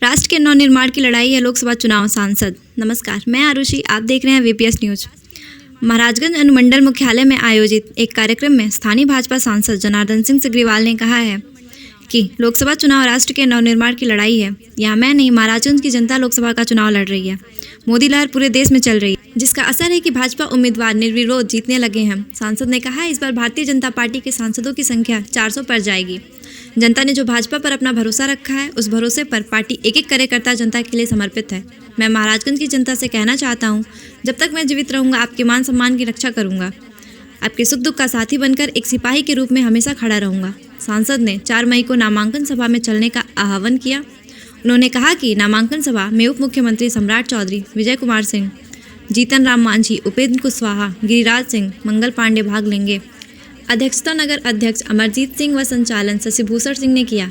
राष्ट्र के नवनिर्माण की लड़ाई है लोकसभा चुनाव सांसद। नमस्कार, मैं आरुषि, आप देख रहे हैं वीपीएस न्यूज। महाराजगंज अनुमंडल मुख्यालय में आयोजित एक कार्यक्रम में स्थानीय भाजपा सांसद जनार्दन सिंह सिग्रीवाल ने कहा है कि लोकसभा चुनाव राष्ट्र के नवनिर्माण की लड़ाई है। यहाँ मैं नहीं, महाराजगंज की जनता लोकसभा का चुनाव लड़ रही है। मोदी लहर पूरे देश में चल रही है, जिसका असर है कि भाजपा उम्मीदवार निर्विरोध जीतने लगे हैं। सांसद ने कहा, इस बार भारतीय जनता पार्टी के सांसदों की संख्या 400 पर जाएगी। जनता ने जो भाजपा पर अपना भरोसा रखा है, उस भरोसे पर पार्टी एक एक कार्यकर्ता जनता के लिए समर्पित है। मैं महाराजगंज की जनता से कहना चाहता हूं, जब तक मैं जीवित रहूंगा आपके मान सम्मान की रक्षा करूंगा। आपके सुख दुख का साथी बनकर एक सिपाही के रूप में हमेशा खड़ा रहूंगा। सांसद ने 4 मई को नामांकन सभा में चलने का आह्वान किया। उन्होंने कहा कि नामांकन सभा में उप मुख्यमंत्री सम्राट चौधरी, विजय कुमार सिंह, जीतन राम मांझी, उपेंद्र कुशवाहा, गिरिराज सिंह, मंगल पांडे भाग लेंगे। अध्यक्षता नगर अध्यक्ष अमरजीत सिंह व संचालन शशिभूषण सिंह ने किया।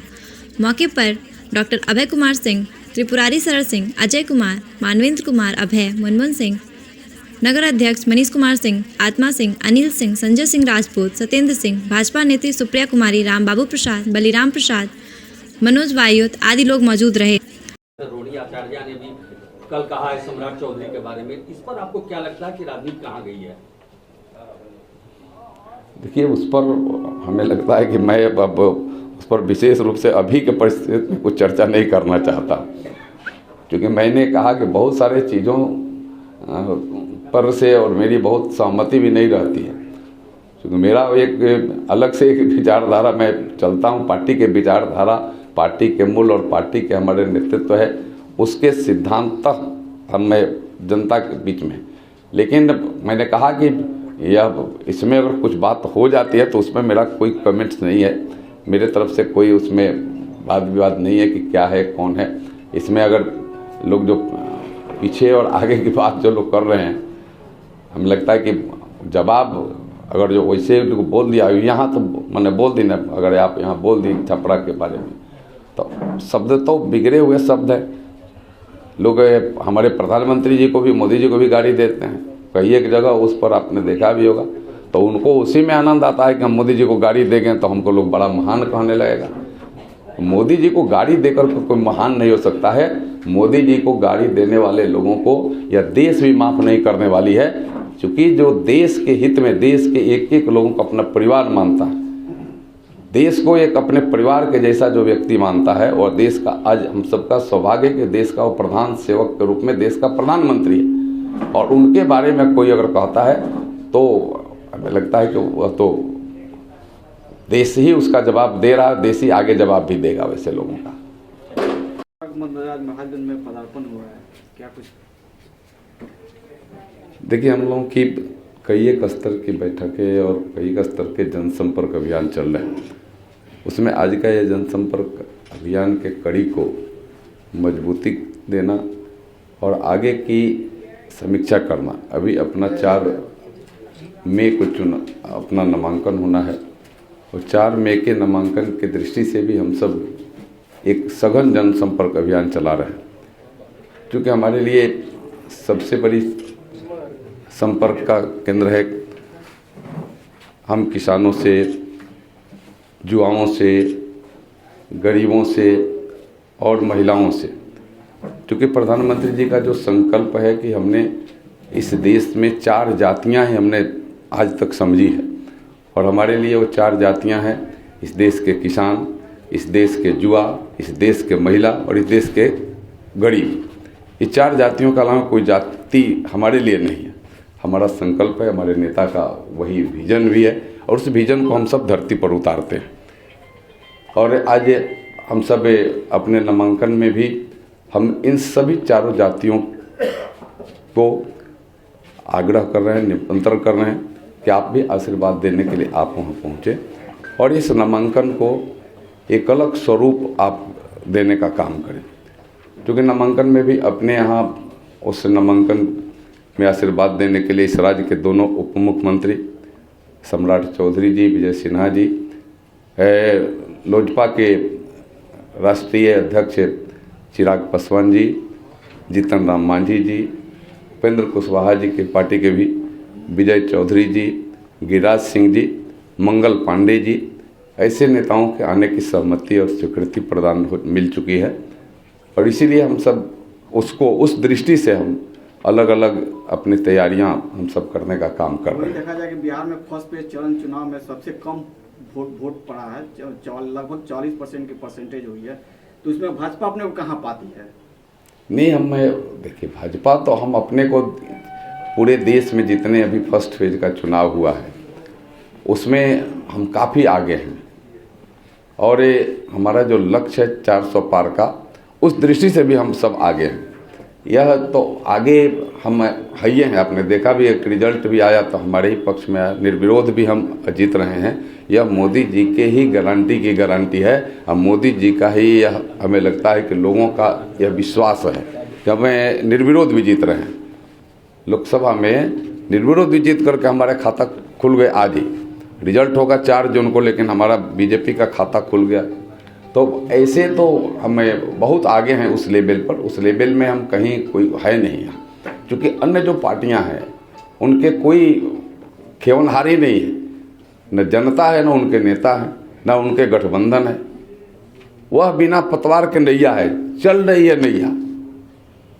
मौके पर डॉक्टर अभय कुमार सिंह, त्रिपुरारी सरल सिंह, अजय कुमार, मानवेंद्र कुमार, अभय, मनमोहन सिंह, नगर अध्यक्ष मनीष कुमार सिंह, आत्मा सिंह, अनिल सिंह, संजय सिंह राजपूत, सत्येंद्र सिंह, भाजपा नेत्री सुप्रिया कुमारी, राम बाबू प्रसाद, बलिराम प्रसाद, मनोज वायुत आदि लोग मौजूद रहे। रोड़ी आचार्य ने भी कल कहा है सम्राट चौधरी के बारे में, इस पर आपको क्या लगता है कि राजनीति कहाँ गई है? देखिए, उस पर हमें लगता है कि मैं अब उस पर विशेष रूप से अभी के परिस्थिति में कुछ चर्चा नहीं करना चाहता, क्योंकि मैंने कहा कि बहुत सारे चीज़ों पर से और मेरी बहुत सहमति भी नहीं रहती है, क्योंकि मेरा एक अलग से एक विचारधारा मैं चलता हूँ। पार्टी के विचारधारा, पार्टी के मूल और पार्टी के हमारे नेतृत्व है, उसके सिद्धांत तक हम मैं जनता के बीच में। लेकिन मैंने कहा कि यह इसमें अगर कुछ बात हो जाती है तो उसमें मेरा कोई कमेंट्स नहीं है, मेरे तरफ से कोई उसमें वाद विवाद नहीं है कि क्या है कौन है। इसमें अगर लोग जो पीछे और आगे की बात जो लोग कर रहे हैं, हमें लगता है कि जवाब अगर जो वैसे बोल दिया यहाँ तो मैंने बोल दी ना, अगर आप यहाँ बोल दी छपरा के बारे में, तो शब्द तो बिगड़े हुए शब्द है। लोग हमारे प्रधानमंत्री जी को भी, मोदी जी को भी गाड़ी देते हैं कई एक जगह, उस पर आपने देखा भी होगा। तो उनको उसी में आनंद आता है कि हम मोदी जी को गाड़ी देंगे तो हमको लोग बड़ा महान कहने लगेगा। मोदी जी को गाड़ी देकर कोई महान नहीं हो सकता है। मोदी जी को गाड़ी देने वाले लोगों को यह देश भी माफ़ नहीं करने वाली है, क्योंकि जो देश के हित में देश के एक एक लोगों को अपना परिवार मानता है, देश को एक अपने परिवार के जैसा जो व्यक्ति मानता है, और देश का आज हम सबका सौभाग्य कि देश का वो प्रधान सेवक के रूप में देश का प्रधानमंत्री है, और उनके बारे में कोई अगर कहता है तो हमें लगता है कि वह तो देश ही उसका जवाब दे रहा है, देश ही आगे जवाब भी देगा वैसे लोगों का। महाजन में पदार्पण हुआ है, क्या कुछ? देखिए, हम लोगों की कई एक स्तर की बैठकें और कई एक स्तर के जनसंपर्क अभियान चल रहे हैं। उसमें आज का ये जनसंपर्क अभियान के कड़ी को मजबूती देना और आगे की समीक्षा करना। अभी अपना 4 मई को अपना नामांकन होना है, और 4 मई के नामांकन की दृष्टि से भी हम सब एक सघन जनसंपर्क अभियान चला रहे हैं, क्योंकि हमारे लिए सबसे बड़ी संपर्क का केंद्र है हम किसानों से, युवाओं से, गरीबों से और महिलाओं से। क्योंकि प्रधानमंत्री जी का जो संकल्प है कि हमने इस देश में 4 जातियां ही हमने आज तक समझी है, और हमारे लिए वो 4 जातियां हैं, इस देश के किसान, इस देश के युवा, इस देश के महिला और इस देश के गरीब। ये 4 जातियों के अलावा कोई जाति हमारे लिए नहीं है। हमारा संकल्प है, हमारे नेता का वही विजन भी है, और उस विजन को हम सब धरती पर उतारते हैं। और आज हम सब अपने नामांकन में भी हम इन सभी 4 जातियों को आग्रह कर रहे हैं, निमंत्रण कर रहे हैं कि आप भी आशीर्वाद देने के लिए आप वहाँ पहुँचे, और इस नामांकन को एक अलग स्वरूप आप देने का काम करें। क्योंकि नामांकन में भी अपने यहाँ उस नामांकन में आशीर्वाद देने के लिए इस राज्य के दोनों उप मुख्यमंत्री सम्राट चौधरी जी, विजय सिन्हा जी, लोजपा के राष्ट्रीय अध्यक्ष चिराग पासवान जी, जीतन राम मांझी जी, उपेंद्र कुशवाहा जी के पार्टी के भी विजय चौधरी जी, गिरिराज सिंह जी, मंगल पांडे जी, ऐसे नेताओं के आने की सहमति और स्वीकृति प्रदान मिल चुकी है। और इसीलिए हम सब उसको उस दृष्टि से हम अलग अलग अपनी तैयारियां हम सब करने का काम कर रहे हैं। देखा जाए कि बिहार में फर्स्ट फेज चरण चुनाव में सबसे कम वोट पड़ा है, लगभग 40% की परसेंटेज हुई है, तो इसमें भाजपा अपने को कहाँ पाती है? नहीं, देखिए भाजपा तो हम अपने को पूरे देश में जितने अभी फर्स्ट फेज का चुनाव हुआ है उसमें हम काफ़ी आगे हैं और ये हमारा जो लक्ष्य है 400 पार का, उस दृष्टि से भी हम सब आगे हैं। यह तो आगे हम है ही हैं, आपने देखा भी एक रिजल्ट भी आया तो हमारे ही पक्ष में आया, निर्विरोध भी हम जीत रहे हैं। यह मोदी जी के ही गारंटी की गारंटी है और मोदी जी का ही यह हमें लगता है कि लोगों का यह विश्वास है कि हमें निर्विरोध भी जीत रहे हैं। लोकसभा में निर्विरोध भी जीत करके हमारे खाता खुल गए। आज ही रिजल्ट होगा 4 जून को, लेकिन हमारा बीजेपी का खाता खुल गया। तो ऐसे तो हमें बहुत आगे हैं उस लेवल पर, उस लेवल में हम कहीं कोई है नहीं है, क्योंकि अन्य जो पार्टियां हैं उनके कोई खेवनहारी नहीं है, न जनता है, न उनके नेता हैं, न उनके गठबंधन है। वह बिना पतवार के नैया है, चल रही है नैया।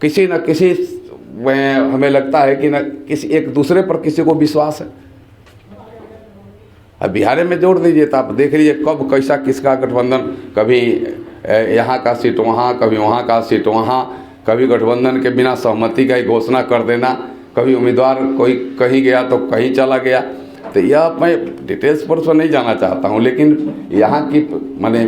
किसी न किसी में हमें लगता है कि न किसी एक दूसरे पर किसी को विश्वास है। अब बिहार में जोड़ दीजिए तो आप देख लीजिए कब कैसा किसका गठबंधन, कभी यहाँ का सीट वहाँ, कभी वहाँ का सीट वहाँ, कभी गठबंधन के बिना सहमति का ही घोषणा कर देना, कभी उम्मीदवार कोई कहीं गया तो कहीं चला गया। तो यह मैं डिटेल्स पर तो नहीं जाना चाहता हूँ, लेकिन यहाँ की माने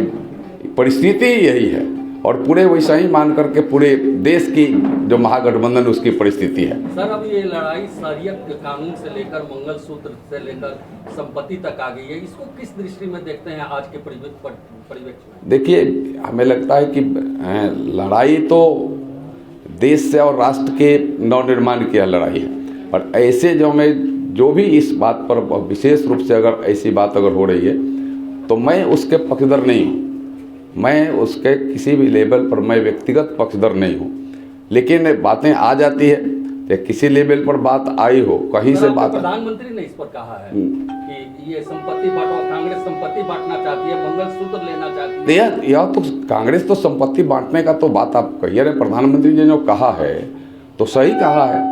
परिस्थिति यही है और पूरे वैसा ही मान करके पूरे देश की जो महागठबंधन उसकी परिस्थिति है। सर, अब ये लड़ाई शरीयत कानून से लेकर मंगलसूत्र से लेकर संपत्ति तक आ गई है, इसको किस दृष्टि में देखते हैं आज के परिवेश में? देखिए, हमें लगता है कि लड़ाई तो देश से और राष्ट्र के नवनिर्माण की लड़ाई है, और ऐसे जो भी इस बात पर विशेष रूप से अगर ऐसी बात अगर हो रही है तो मैं उसके पक्षधर नहीं हूँ। मैं उसके किसी भी लेवल पर मैं व्यक्तिगत पक्षधर नहीं हूँ, लेकिन बातें आ जाती है कि किसी लेवल पर बात आई हो, कहीं से बात। प्रधानमंत्री ने इस पर कहा है कि ये संपत्ति बांटो, कांग्रेस संपत्ति बांटना चाहती है, मंगलसूत्र लेना चाहती है। यह तो कांग्रेस तो संपत्ति बांटने का तो बात आप कहिए रहे, प्रधानमंत्री जी ने जो कहा है तो सही कहा है।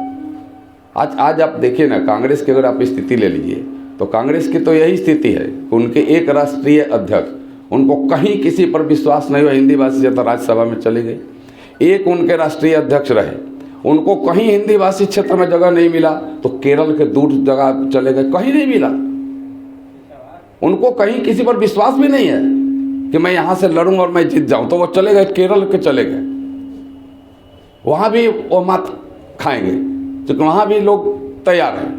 आज आप देखिए ना, कांग्रेस की अगर आप स्थिति ले लीजिए तो कांग्रेस की तो यही स्थिति है कि उनके एक राष्ट्रीय अध्यक्ष, उनको कहीं किसी पर विश्वास नहीं हुआ, हिंदी भाषी जनता राज्यसभा में चली गई। एक उनके राष्ट्रीय अध्यक्ष रहे, उनको कहीं हिंदी भाषी क्षेत्र में जगह नहीं मिला तो केरल के दूर जगह चले गए, कहीं नहीं मिला। उनको कहीं किसी पर विश्वास भी नहीं है कि मैं यहाँ से लड़ूं और मैं जीत जाऊं, तो वो चले गए, केरल के चले गए। वहाँ भी वो मात खाएंगे क्योंकि वहाँ भी लोग तैयार हैं।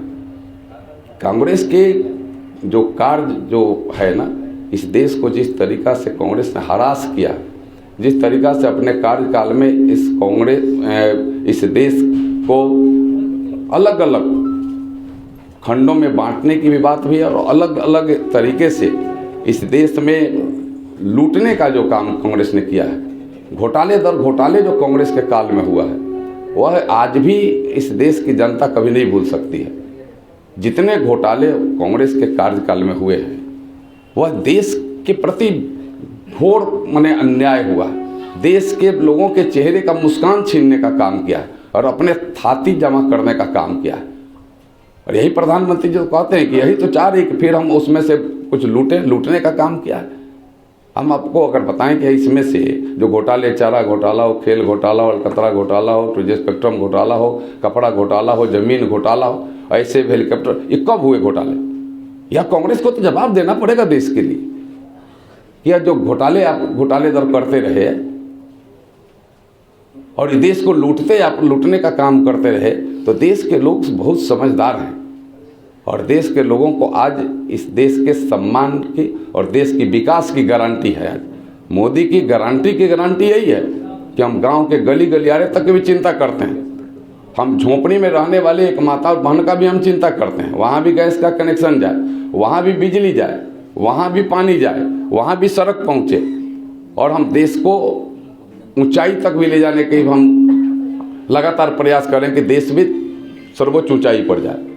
कांग्रेस के जो कार्य जो है ना, इस देश को जिस तरीका से कांग्रेस ने हरास किया, जिस तरीका से अपने कार्यकाल में इस देश को अलग अलग खंडों में बांटने की भी बात हुई और अलग अलग तरीके से इस देश में लूटने का जो काम कांग्रेस ने किया है, घोटाले दर घोटाले जो कांग्रेस के काल में हुआ है, वह आज भी इस देश की जनता कभी नहीं भूल सकती है। जितने घोटाले कांग्रेस के कार्यकाल में हुए हैं वह देश के प्रति घोर माने अन्याय हुआ, देश के लोगों के चेहरे का मुस्कान छीनने का काम किया है और अपने थाती जमा करने का काम किया है। और यही प्रधानमंत्री जो कहते हैं कि यही तो चाह रही कि फिर हम उसमें से कुछ लूटने का काम किया है। हम आपको अगर बताएं कि इसमें से जो घोटाले, चारा घोटाला हो, खेल घोटाला हो, अलकतरा घोटाला हो, टूरिस्ट स्पेक्ट्रम घोटाला हो, कपड़ा घोटाला हो, जमीन घोटाला हो, ऐसे हेलीकॉप्टर, ये कब हुए घोटाले? यह कांग्रेस को तो जवाब देना पड़ेगा देश के लिए। यह जो घोटाले आप घोटालेदार करते रहे और देश को लूटने का काम करते रहे, तो देश के लोग बहुत समझदार हैं और देश के लोगों को आज इस देश के सम्मान की और देश की विकास की गारंटी है। आज मोदी की गारंटी यही है कि हम गांव के गली गलियारे तक की भी चिंता करते हैं। हम झोपड़ी में रहने वाले एक माता और बहन का भी हम चिंता करते हैं, वहाँ भी गैस का कनेक्शन जाए, वहाँ भी बिजली जाए, वहाँ भी पानी जाए, वहाँ भी सड़क पहुँचे और हम देश को ऊंचाई तक भी ले जाने के हम लगातार प्रयास करें कि देश भी सर्वोच्च ऊंचाई पर जाए।